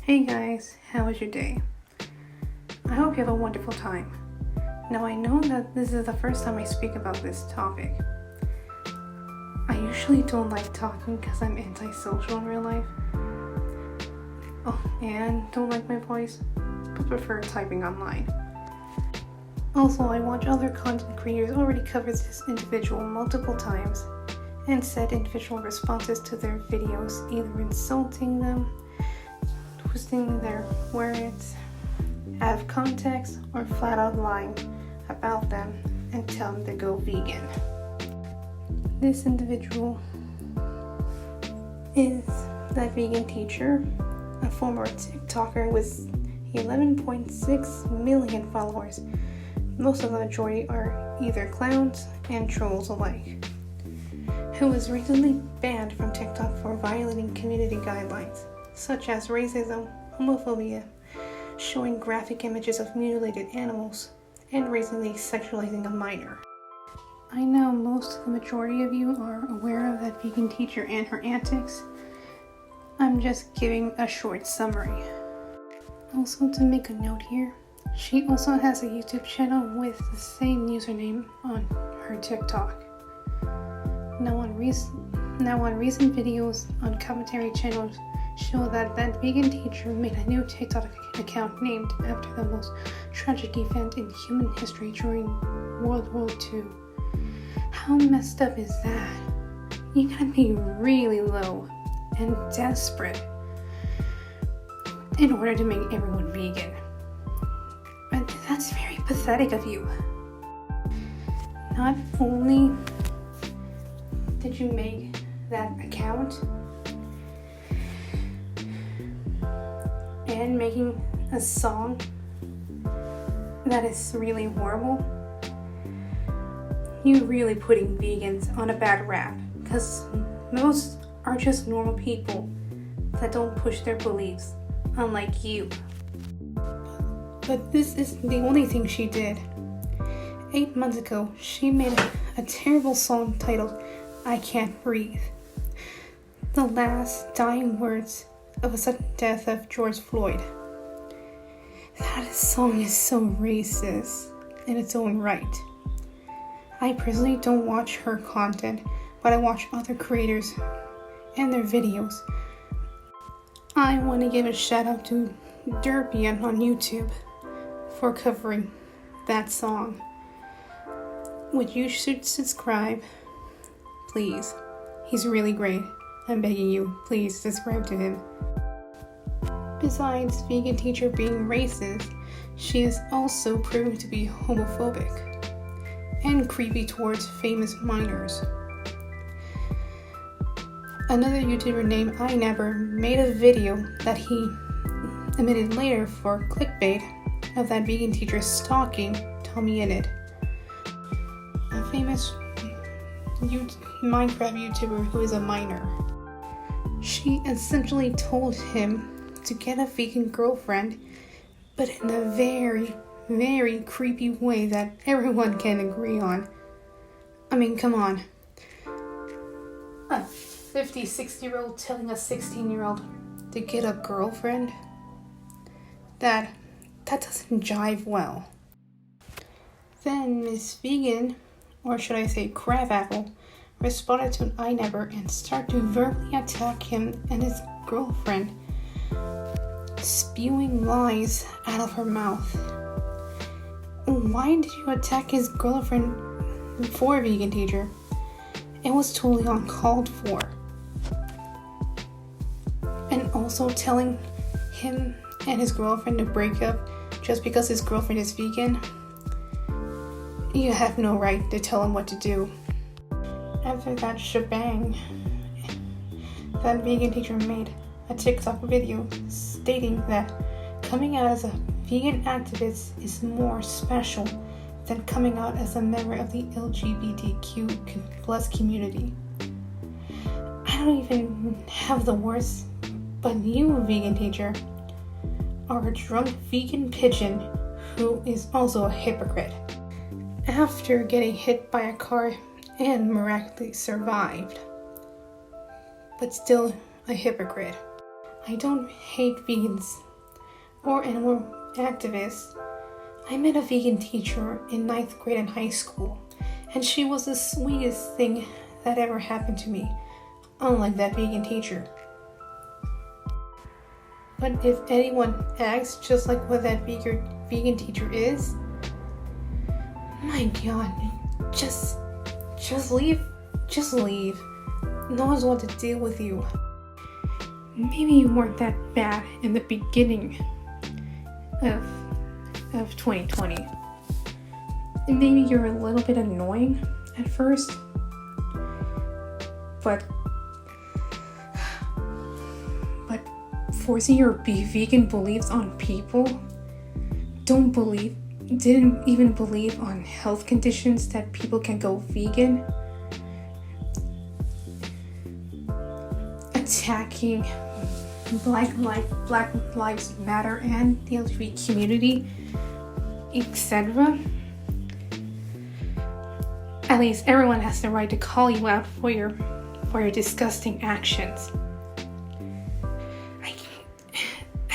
Hey guys, how was your day? I hope you have a wonderful time. Now I know that this is the first time I speak about this topic. I usually don't like talking because I'm antisocial in real life. Oh, and don't like my voice, but prefer typing online. Also, I watch other content creators already cover this individual multiple times and said individual responses to their videos, either insulting them, twisting their words out of context, or flat out lying about them and tell them to go vegan. This individual is ThatVeganTeacher, a former TikToker with 11.6 million followers. Most of the majority are either clowns and trolls alike, who was recently banned from TikTok for violating community guidelines such as racism, homophobia, showing graphic images of mutilated animals, and recently sexualizing a minor. I know most of the majority of you are aware of ThatVeganTeacher and her antics. I'm just giving a short summary. Also, to make a note here, she also has a YouTube channel with the same username on her TikTok. Now on recent videos on commentary channels show that ThatVeganTeacher made a new TikTok account named after the most tragic event in human history during World War II. How messed up is that? You gotta be really low and desperate in order to make everyone vegan. And that's very pathetic of you. Not only did you make that account and making a song that is really horrible, you're really putting vegans on a bad rap, because most are just normal people that don't push their beliefs, unlike you. But this isn't the only thing she did. 8 months ago, she made a terrible song titled "I Can't Breathe," the last dying words of a sudden death of George Floyd. That song is so racist in its own right. I personally don't watch her content, but I watch other creators and their videos. I want to give a shout out to Derpian on YouTube for covering that song, which you should subscribe, please. He's really great. I'm begging you, please subscribe to him. Besides ThatVeganTeacher being racist, she is also proven to be homophobic and creepy towards famous minors. Another YouTuber named I Never made a video that he admitted later for clickbait of ThatVeganTeacher stalking Tommy Innit, a famous Minecraft YouTuber who is a minor. She essentially told him to get a vegan girlfriend, but in a very, very creepy way that everyone can agree on. I mean, come on. A 50, 60-year-old telling a 16-year-old to get a girlfriend? That doesn't jive well. Then Miss Vegan, or should I say Crabapple, responded to I Never and started to verbally attack him and his girlfriend, spewing lies out of her mouth. Why did you attack his girlfriend for ThatVeganTeacher? It was totally uncalled for. And also telling him and his girlfriend to break up just because his girlfriend is vegan? You have no right to tell him what to do. After that shebang, ThatVeganTeacher made a TikTok video stating that coming out as a vegan activist is more special than coming out as a member of the LGBTQ plus community. I don't even have the words, but you, ThatVeganTeacher, are a drunk vegan pigeon who is also a hypocrite. After getting hit by a car and miraculously survived, but still a hypocrite. I don't hate vegans or animal activists. I met a vegan teacher in 9th grade in high school, and she was the sweetest thing that ever happened to me, unlike that vegan teacher. But if anyone acts just like what that vegan teacher is, my God, just leave. Just leave. No one's want to deal with you. Maybe you weren't that bad in the beginning of 2020. And maybe you're a little bit annoying at first, but forcing your vegan beliefs on people didn't even believe on health conditions that people can go vegan, attacking Black Lives Matter and the LGBT community, etc. At least everyone has the right to call you out for your disgusting actions.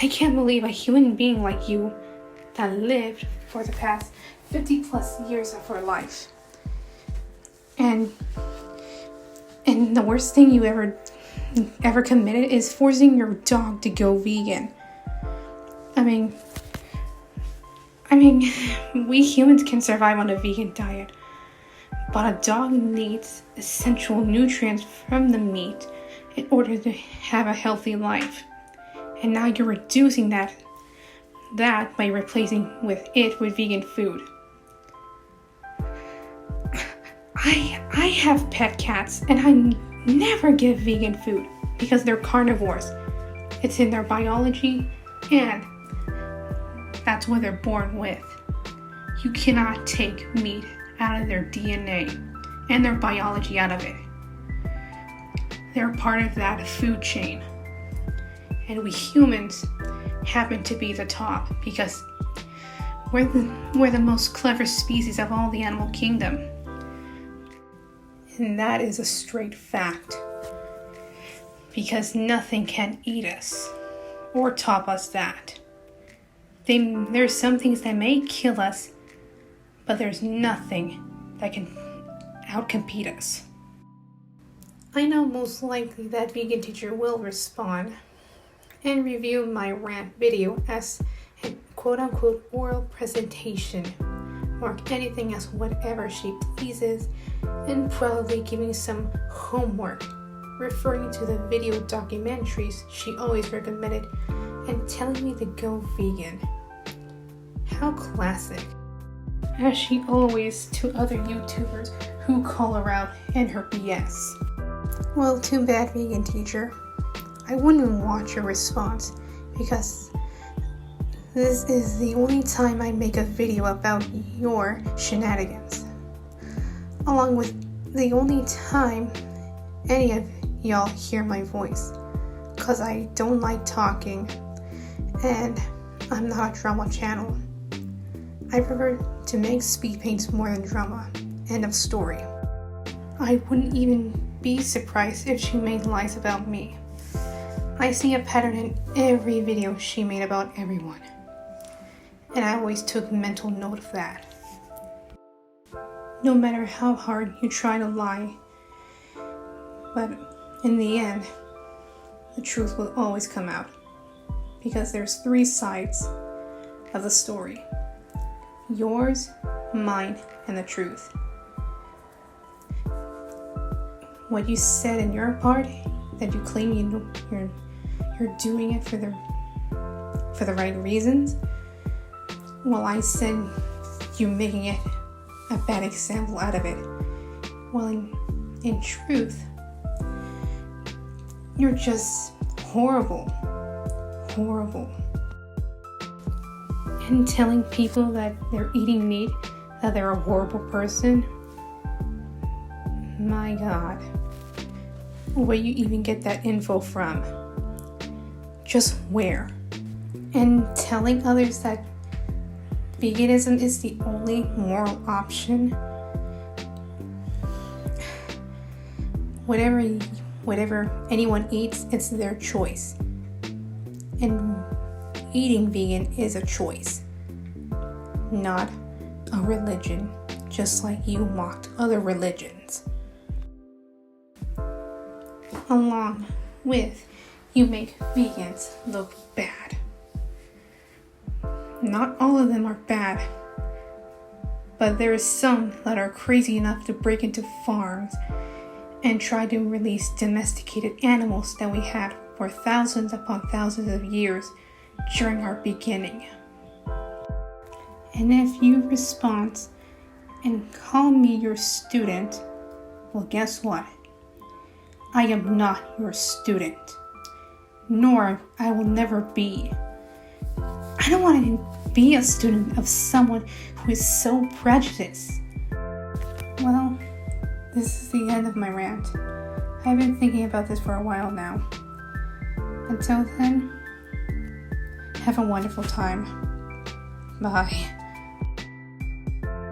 I can't believe a human being like you that lived for the past 50 plus years of her life, and the worst thing you ever committed is forcing your dog to go vegan. I mean, we humans can survive on a vegan diet, but a dog needs essential nutrients from the meat in order to have a healthy life. And now you're reducing that by replacing it with vegan food. I have pet cats, and I never give vegan food because they're carnivores. It's in their biology, and that's what they're born with. You cannot take meat out of their DNA and their biology out of it. They're part of that food chain. And we humans happen to be the top because we're the most clever species of all the animal kingdom. And that is a straight fact. Because nothing can eat us or top us that. There's some things that may kill us, but there's nothing that can outcompete us. I know most likely that vegan teacher will respond and review my rant video as a quote-unquote oral presentation, mark anything as whatever she pleases, and probably giving some homework, referring to the video documentaries she always recommended, and telling me to go vegan. How classic. As she always to other YouTubers who call her out in her BS. Well, too bad, vegan teacher. I wouldn't watch your response because this is the only time I make a video about your shenanigans. Along with the only time any of y'all hear my voice. Cause I don't like talking and I'm not a drama channel. I prefer to make speed paints more than drama. End of story. I wouldn't even be surprised if she made lies about me. I see a pattern in every video she made about everyone. And I always took mental note of that. No matter how hard you try to lie, but in the end, the truth will always come out. Because there's 3 sides of the story. Yours, mine, and the truth. What you said in your part, that you claim you're doing it for the right reasons, while I said you're making it a bad example out of it. Well, in truth, you're just horrible. And telling people that they're eating meat, that they're a horrible person, my God, where you even get that info from? Just where? And telling others that veganism is the only moral option. Whatever anyone eats, it's their choice. eating vegan is a choice, not a religion, just like you mocked other religions. Along with, you make vegans look bad. Not all of them are bad, but there is some that are crazy enough to break into farms and try to release domesticated animals that we had for thousands upon thousands of years during our beginning. And if you respond and call me your student, well, guess what? I am not your student, nor I will never be. I don't want to be a student of someone who is so prejudiced. Well, this is the end of my rant. I've been thinking about this for a while now. Until then, have a wonderful time. Bye.